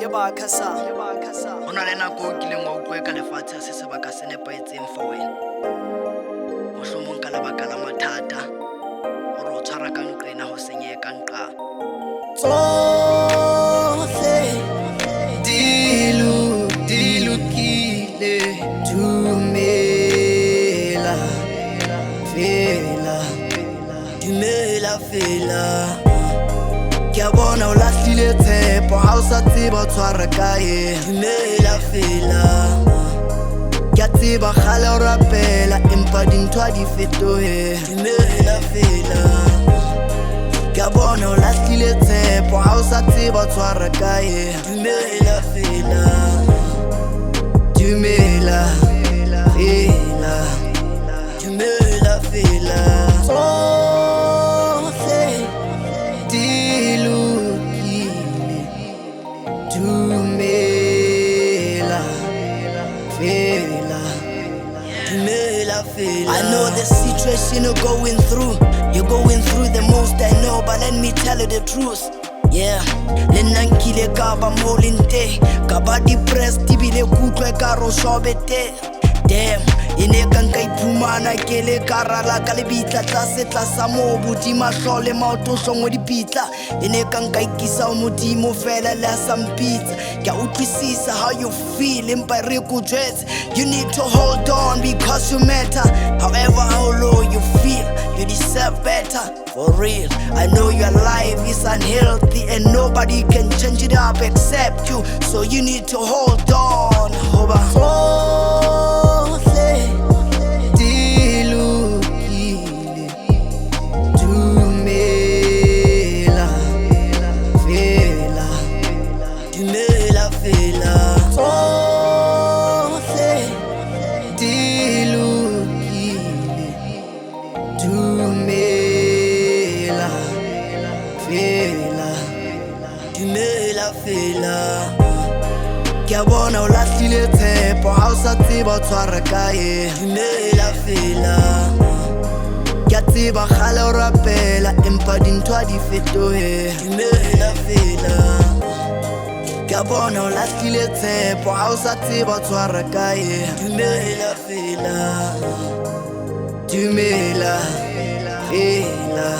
ke Baca sa Ho na le nako o kileng wa utlwa ka lefatshe se sebaka se nepahetseng for wena. Mohlomong ka lebaka la mathata hore o tshwara ka nqena ho senyehe ka nqa. tsohle di lokile dumela Feela dumela Feela ke a bona o lahlile tshepo ha o sa tseba o tshwara kae dumela Feela ke a tseba kgale o rapela empa dintho ha di fetohe dumela Feela ke a bona o lahlile tshepo ha o sa tseba o tshwara kae dumela Feela dumela Feela dumela Feela tsohle di lokile dumela Feela dumela Feela. I know the situation you're going through. You're going through the most I know, but let me tell you the truth. Yeah, le nna nkile ka ba mo lente ka ba depressed ebile kutlwe ka ro shobete. Damn, ene ka nka iphumana ke le ka rala ka lebitla tlasa mobu di mahlole maoto hlongwe dipitla ene ka nka ikisa o modimo fela le sa mpitsa ke a utlwisisa how you feel empa re go jwetse you need to hold on because you matter however how low you feel you deserve better for real. I know your life is unhealthy and nobody can change it up except you, so you need to hold on. Hoba tsohle di lokile dumela Feela dumela Feela tsohle di lokile dumela Feela dumela Feela ke a bona o lahlile tshepo ha o sa tseba o tshwara kae dumela Feela ke a tseba kgale o rapela empa dintho ha di fetohe dumela Feela ke a bona o lahlile tshepo ha o sa tseba o tshwara kae dumela Feela dumela Feela